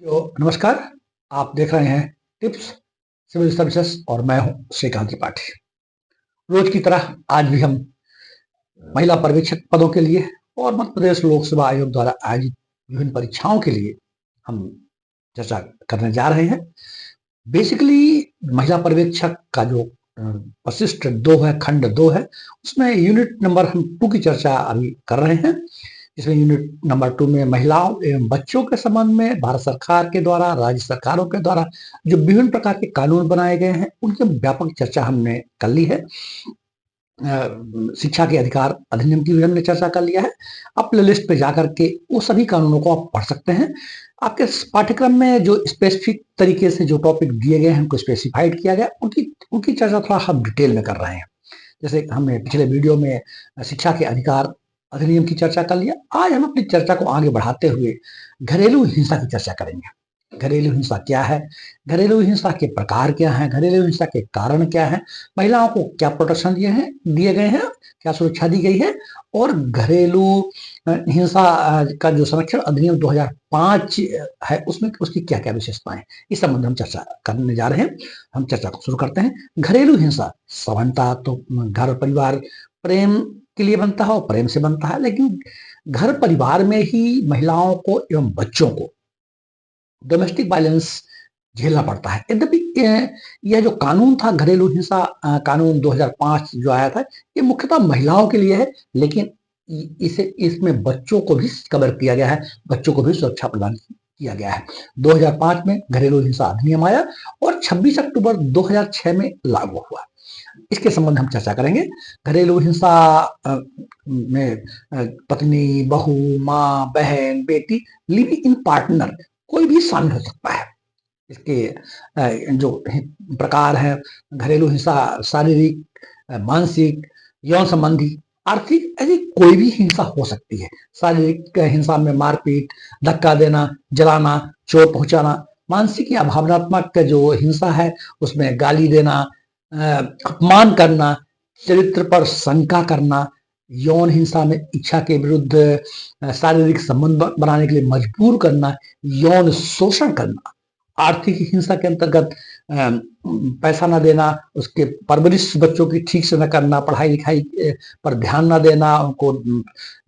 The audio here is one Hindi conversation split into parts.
नमस्कार। आप देख रहे हैं टिप्स सिविल सर्विसेज और मैं हूं श्रीकांत त्रिपाठी। रोज की तरह आज भी हम महिला पर्यवेक्षक पदों के लिए और मध्य प्रदेश लोक सेवा आयोग द्वारा आयोजित विभिन्न परीक्षाओं के लिए हम चर्चा करने जा रहे हैं। बेसिकली महिला पर्यवेक्षक का जो परिशिष्ट 2 है, खंड 2 है, उसमें यूनिट नंबर हम 2 की चर्चा अभी कर रहे हैं। इसमें यूनिट नंबर 2 में महिलाओं एवं बच्चों के संबंध में भारत सरकार के द्वारा, राज्य सरकारों के द्वारा जो विभिन्न प्रकार के कानून बनाए गए हैं, उनकी व्यापक चर्चा हमने कर ली है। शिक्षा के अधिकार अधिनियम की भी हमने चर्चा कर लिया है। आप प्ले लिस्ट पे जाकर के वो सभी कानूनों को आप पढ़ सकते हैं। आपके पाठ्यक्रम में जो स्पेसिफिक तरीके से जो टॉपिक दिए गए हैं, उनको स्पेसिफाइड किया गया, उनकी उनकी चर्चा थोड़ा हम डिटेल में कर रहे हैं। जैसे हमने पिछले वीडियो में शिक्षा के अधिकार अधिनियम की चर्चा कर लिया। आज हम अपनी चर्चा को आगे बढ़ाते हुए घरेलू हिंसा की चर्चा करेंगे। घरेलू हिंसा क्या है, घरेलू हिंसा के प्रकार क्या हैं, घरेलू हिंसा के कारण क्या हैं, महिलाओं को क्या प्रोटेक्शन दिए गए हैं, क्या सुरक्षा दी गई है, और घरेलू हिंसा का जो संरक्षण अधिनियम 2005 है, उसमें उसकी क्या क्या विशेषताएं, इस संबंध में हम चर्चा करने जा रहे हैं। हम चर्चा को शुरू करते हैं। घरेलू हिंसा सामान्यतः तो घर परिवार प्रेम के लिए बनता है और प्रेम से बनता है, लेकिन घर परिवार में ही महिलाओं को एवं बच्चों को डोमेस्टिक वायलेंस झेलना पड़ता है। यद्यपि यह जो कानून था, घरेलू हिंसा कानून 2005 जो आया था, ये मुख्यतः महिलाओं के लिए है, लेकिन इसमें बच्चों को भी कवर किया गया है, बच्चों को भी सुरक्षा प्रदान किया गया है। 2005 में घरेलू हिंसा अधिनियम आया और 26 अक्टूबर 2006 में लागू हुआ। इसके संबंध हम चर्चा करेंगे। घरेलू हिंसा में पत्नी, बहू, माँ, बहन, बेटी, लिविंग इन पार्टनर कोई भी शामिल हो सकता है। इसके जो प्रकार है, घरेलू हिंसा शारीरिक, मानसिक, यौन संबंधी, आर्थिक, ऐसी कोई भी हिंसा हो सकती है। शारीरिक हिंसा में मारपीट, धक्का देना, जलाना, चोट पहुंचाना। मानसिक या भावनात्मक जो हिंसा है, उसमें गाली देना, अपमान करना, चरित्र पर शंका करना। यौन हिंसा में इच्छा के विरुद्ध शारीरिक संबंध बनाने के लिए मजबूर करना, यौन शोषण करना। आर्थिक हिंसा के अंतर्गत पैसा न देना, उसके परवरिश बच्चों की ठीक से न करना, पढ़ाई लिखाई पर ध्यान न देना, उनको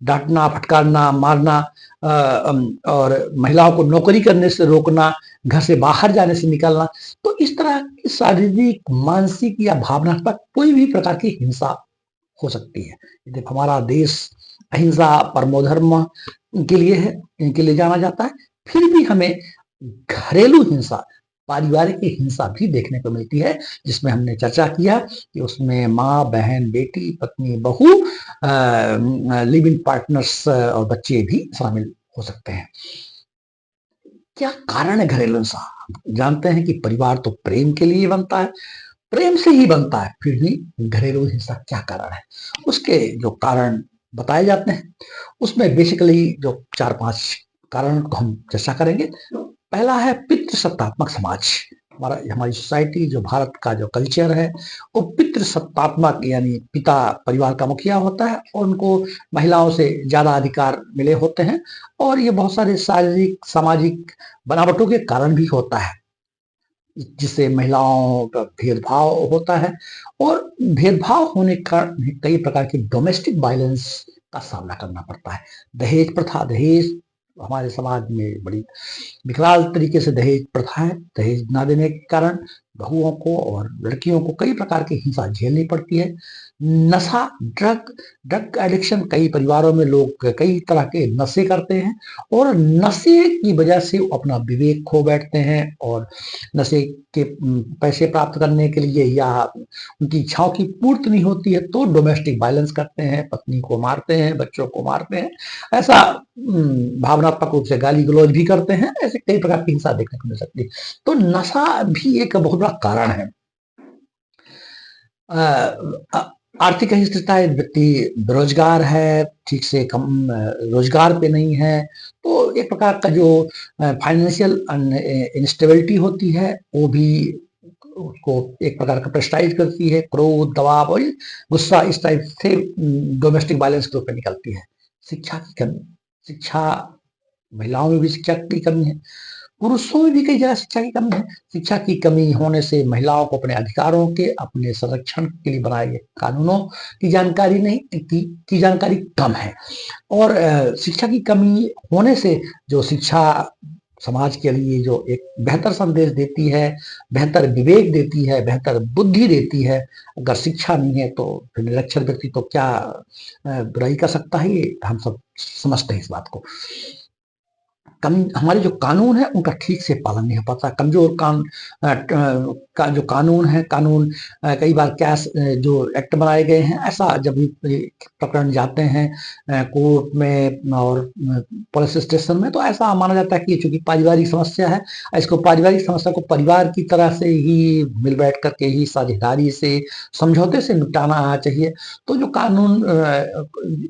डांटना, फटकारना, मारना, और महिलाओं को नौकरी करने से रोकना, घर से बाहर जाने से निकालना। तो इस तरह की शारीरिक, मानसिक या भावनात्मक कोई भी प्रकार की हिंसा हो सकती है। यदि हमारा देश अहिंसा परमो धर्म के लिए है, इनके लिए जाना जाता है, फिर भी हमें घरेलू हिंसा, पारिवारिक हिंसा भी देखने को मिलती है, जिसमें हमने चर्चा किया कि उसमें माँ, बहन, बेटी, पत्नी, बहू, लिव इन पार्टनर्स और बच्चे भी शामिल हो सकते हैं। क्या कारण है घरेलू हिंसा? जानते हैं कि परिवार तो प्रेम के लिए बनता है, प्रेम से ही बनता है, फिर भी घरेलू हिंसा क्या कारण है, उसके जो कारण बताए जाते हैं, उसमें बेसिकली जो 4-5 कारण को हम चर्चा करेंगे। पहला है पितृसत्तात्मक समाज। हमारी सोसाइटी, जो भारत का जो कल्चर है, वो पितृसत्तात्मक, यानी पिता परिवार का मुखिया होता है और उनको महिलाओं से ज्यादा अधिकार मिले होते हैं, और ये बहुत सारे शारीरिक, सामाजिक बनावटों के कारण भी होता है, जिससे महिलाओं का भेदभाव होता है, और भेदभाव होने का कई प्रकार की डोमेस्टिक वायलेंस का सामना करना पड़ता है। दहेज प्रथा, दहेज हमारे समाज में बड़ी विकराल तरीके से दहेज प्रथा है। दहेज ना देने के कारण बहुओं को और लड़कियों को कई प्रकार की हिंसा झेलनी पड़ती है। नशा, ड्रग ड्रग एडिक्शन, कई परिवारों में लोग कई तरह के नशे करते हैं, और नशे की वजह से वो अपना विवेक खो बैठते हैं, और नशे के पैसे प्राप्त करने के लिए या उनकी इच्छाओं की पूर्ति नहीं होती है तो डोमेस्टिक वायलेंस करते हैं, पत्नी को मारते हैं, बच्चों को मारते हैं, ऐसा भावनात्मक रूप से गाली गलौज भी करते हैं। ऐसे कई प्रकार की हिंसा देखने को मिल सकती है। तो नशा भी एक बहुत बड़ा कारण है। आर्थिक अस्थिरता, व्यक्ति बेरोजगार है, ठीक से कम रोजगार पे नहीं है, तो एक प्रकार का जो फाइनेंशियल इंस्टेबिलिटी होती है, वो भी उसको एक प्रकार का प्रेस्टाइज करती है। क्रोध, दबाव और गुस्सा इस टाइप से डोमेस्टिक वायलेंस के ऊपर निकलती है। शिक्षा की कमी, शिक्षा, महिलाओं में भी शिक्षा की कमी है। पुरुषों में भी कई जगह शिक्षा की कमी है। शिक्षा की कमी होने से महिलाओं को अपने अधिकारों के, अपने संरक्षण के लिए बनाए गए कानूनों की जानकारी नहीं की जानकारी कम है। और शिक्षा की कमी होने से जो शिक्षा समाज के लिए जो एक बेहतर संदेश देती है, बेहतर विवेक देती है, बेहतर बुद्धि देती है, अगर शिक्षा नहीं है तो फिर निरक्षर व्यक्ति तो क्या बुराई कर सकता है, ये हम सब समझते हैं इस बात को। कम हमारे जो कानून है उनका ठीक से पालन नहीं हो पाता। कमजोर का जो कानून है, कानून कई बार क्या जो एक्ट बनाए गए हैं, ऐसा जब भी प्रकरण जाते हैं कोर्ट में और पुलिस स्टेशन में, तो ऐसा माना जाता है कि ये चूंकि पारिवारिक समस्या है, इसको पारिवारिक समस्या को परिवार की तरह से ही मिल बैठ करके ही साझेदारी से, समझौते से निपटाना आना चाहिए। तो जो कानून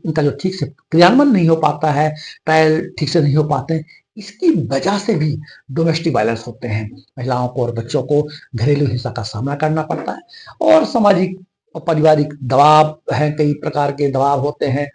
इनका जो ठीक से क्रियान्वयन नहीं हो पाता है, ट्रायल ठीक से नहीं हो पाते, इसकी वजह से भी डोमेस्टिक वायलेंस होते हैं। महिलाओं को और बच्चों को घरेलू हिंसा का सामना करना पड़ता है। और सामाजिक और पारिवारिक दबाव है, कई प्रकार के दबाव होते हैं।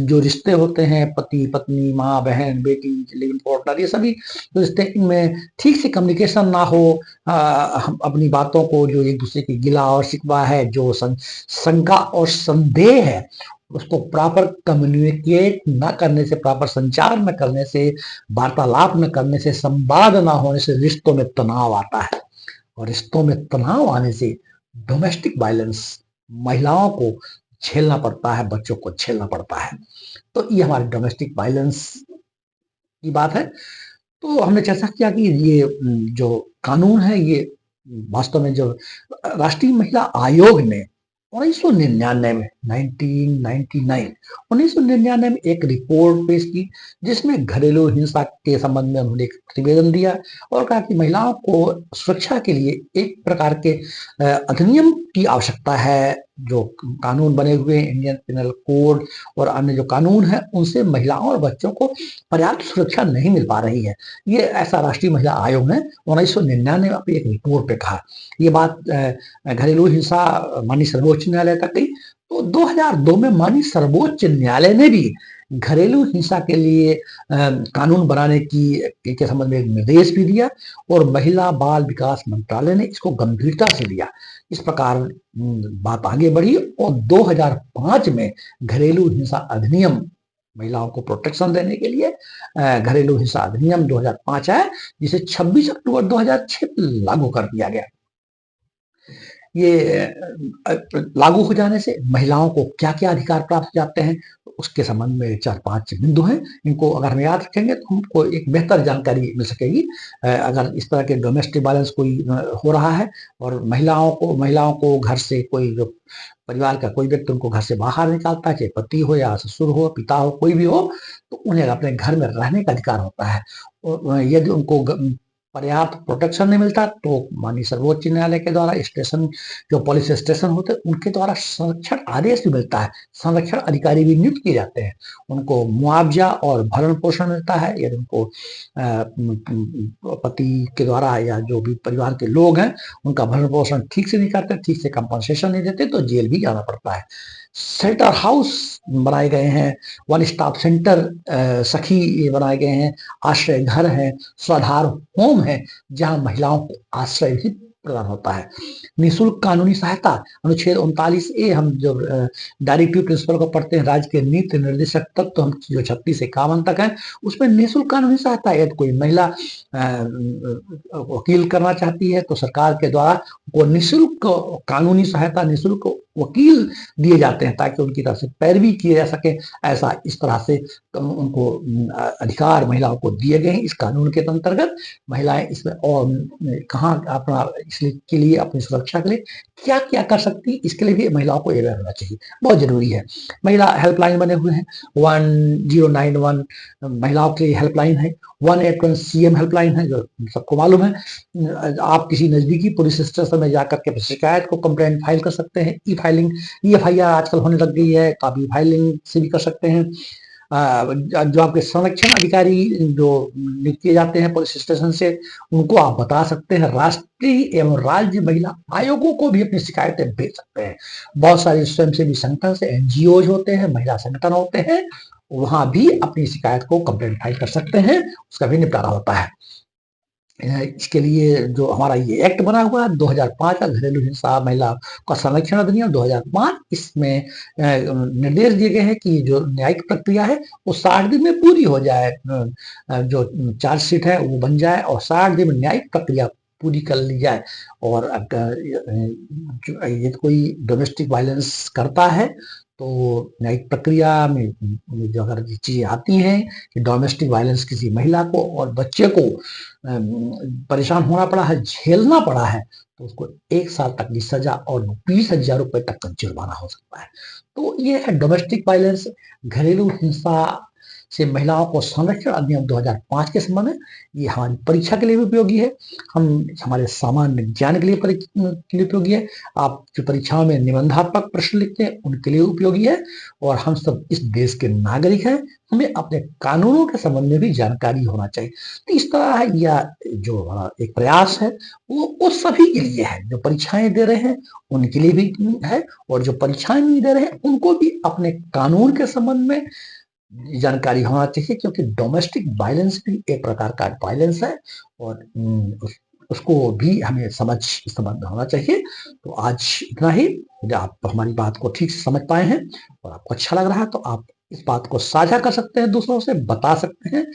जो रिश्ते होते हैं, पति पत्नी, माँ बहन, बेटी, लिव इन पार्टनर, ये सभी रिश्ते, इनमें ठीक से कम्युनिकेशन ना हो, हम अपनी बातों को, जो एक दूसरे की गिला और शिकवा है, जो शंका और संदेह है, उसको प्रॉपर कम्युनिकेट न करने से, प्रॉपर संचार न करने से, वार्तालाप न करने से, संवाद न होने से रिश्तों में तनाव आता है। और रिश्तों में तनाव आने से डोमेस्टिक वायलेंस महिलाओं को झेलना पड़ता है, बच्चों को झेलना पड़ता है। तो ये हमारे डोमेस्टिक वायलेंस की बात है। तो हमने चर्चा किया कि ये जो कानून है, ये वास्तव में जो राष्ट्रीय महिला आयोग ने 1999 में 1999 1999 में एक रिपोर्ट पेश की, जिसमें घरेलू हिंसा के संबंध में उन्होंने एक प्रतिवेदन दिया और कहा कि महिलाओं को सुरक्षा के लिए एक प्रकार के अधिनियम की आवश्यकता है। जो कानून बने हुए इंडियन पिनल कोड और अन्य जो कानून है, उनसे महिलाओं और बच्चों को पर्याप्त सुरक्षा नहीं मिल पा रही है। ये ऐसा राष्ट्रीय महिला आयोग ने 1999 में एक रिपोर्ट पे कहा। ये बात घरेलू हिंसा माननीय सर्वोच्च न्यायालय तक गई। तो 2002 में माननीय सर्वोच्च न्यायालय ने भी घरेलू हिंसा के लिए कानून बनाने की के संबंध में एक निर्देश भी दिया और महिला बाल विकास मंत्रालय ने इसको गंभीरता से लिया। इस प्रकार बात आगे बढ़ी और 2005 में घरेलू हिंसा अधिनियम, महिलाओं को प्रोटेक्शन देने के लिए घरेलू हिंसा अधिनियम 2005 है, जिसे 26 अक्टूबर 2006 लागू कर दिया गया। ये लागू हो जाने से महिलाओं को क्या क्या अधिकार प्राप्त हो जाते हैं, उसके संबंध में 4-5 बिंदु हैं। इनको अगर हम याद रखेंगे तो हमको एक बेहतर जानकारी मिल सकेगी। अगर इस तरह के डोमेस्टिक वायलेंस कोई हो रहा है और महिलाओं को घर से कोई, जो परिवार का कोई व्यक्ति उनको घर से बाहर निकालता है, चाहे पति हो या ससुर हो, पिता हो, कोई भी हो, तो उन्हें अपने घर में रहने का अधिकार होता है। और यदि उनको पर्याप्त प्रोटेक्शन नहीं मिलता तो माननीय सर्वोच्च न्यायालय के द्वारा स्टेशन, जो पुलिस स्टेशन होते हैं, उनके द्वारा संरक्षण आदेश भी मिलता है। संरक्षण अधिकारी भी नियुक्त किए जाते हैं। उनको मुआवजा और भरण पोषण मिलता है। यदि उनको पति के द्वारा या जो भी परिवार के लोग हैं, उनका भरण पोषण ठीक से नहीं करते, ठीक से कंपनसेशन नहीं देते, तो जेल भी जाना पड़ता है। शेल्टर हाउस बनाए गए हैं, वन स्टॉप सेंटर, सखी बनाए गए हैं, आश्रय घर है, स्वाधार होम है, जहां महिलाओं को आश्रय भी प्रदान होता है। निःशुल्क कानूनी सहायता, अनुच्छेद 39A, हम जब डायरेक्टिव प्रिंसिपल को पढ़ते हैं, राज्य के नीति निर्देशक तत्व, तो हम जो 36 से 51 तक है, उसमें निःशुल्क कानूनी सहायता है। यदि कोई महिला वकील करना चाहती है तो सरकार के द्वारा वो निःशुल्क कानूनी सहायता, निःशुल्क वकील दिए जाते हैं, ताकि उनकी तरफ से पैरवी किए जा सके। ऐसा इस तरह से उनको अधिकार महिलाओं को दिए गए हैं इस कानून के अंतर्गत। महिलाएं इसमें और कहाँ अपना इसलिए के लिए, अपनी सुरक्षा के लिए क्या क्या कर सकती, इसके लिए भी महिलाओं को अवेयर होना चाहिए, बहुत जरूरी है। महिला हेल्पलाइन बने हुए हैं, 1091 महिलाओं के लिए हेल्पलाइन है, 181 CM हेल्पलाइन है, जो सबको मालूम है। आप किसी नजदीकी पुलिस स्टेशन में जाकर के शिकायत को कंप्लेंट फाइल कर सकते हैं। ई फाइलिंग, EFIR आजकल होने लग गई है, तो आप ई फाइलिंग से भी कर सकते हैं। जो आपके संरक्षण अधिकारी जो नियुक्त किए जाते हैं पुलिस स्टेशन से, उनको आप बता सकते हैं। राष्ट्रीय एवं राज्य महिला आयोगों को भी अपनी शिकायतें भेज सकते हैं। बहुत सारे स्वयंसेवी संगठन से NGOs होते हैं, महिला संगठन होते हैं, वहां भी अपनी शिकायत को कंप्लेंट फाइल कर सकते हैं, उसका भी निपटारा होता है। इसके लिए जो हमारा ये एक्ट बना हुआ है 2005 का घरेलू हिंसा महिला का संरक्षण अधिनियम 2005, इसमें निर्देश दिए गए हैं कि जो न्यायिक प्रक्रिया है वो 60 दिन में पूरी हो जाए, जो चार्जशीट है वो बन जाए और 60 दिन में न्यायिक प्रक्रिया पूरी कर ली जाए। और अगर ये कोई डोमेस्टिक वायलेंस करता है तो न्यायिक प्रक्रिया में जो अगर ये चीजें आती हैं कि डोमेस्टिक वायलेंस किसी महिला को और बच्चे को परेशान होना पड़ा है, झेलना पड़ा है, तो उसको 1 साल तक की सजा और 20,000 रुपए तक का जुर्माना हो सकता है। तो ये है डोमेस्टिक वायलेंस, घरेलू हिंसा से महिलाओं को संरक्षण अधिनियम 2005 के संबंध में। ये हमारी परीक्षा के लिए भी उपयोगी है, हमारे सामान्य ज्ञान के लिए उपयोगी है। आप जो परीक्षाओं में निबंधात्मक प्रश्न लिखते हैं उनके लिए उपयोगी है। और हम सब इस देश के नागरिक हैं, हमें अपने कानूनों के संबंध में भी जानकारी होना चाहिए। तो इस तरह या जो हमारा एक प्रयास है वो सभी के लिए है, जो परीक्षाएं दे रहे हैं उनके लिए भी है, और जो परीक्षाएं नहीं दे रहे हैं उनको भी अपने कानून के संबंध में जानकारी होना चाहिए, क्योंकि डोमेस्टिक वायलेंस भी एक प्रकार का वायलेंस है और उसको भी हमें समझ होना चाहिए। तो आज इतना ही। यदि आप हमारी बात को ठीक से समझ पाए हैं और आपको अच्छा लग रहा है तो आप इस बात को साझा कर सकते हैं, दूसरों से बता सकते हैं,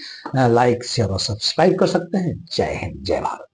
लाइक शेयर और सब्सक्राइब कर सकते हैं। जय हिंद, जय भारत।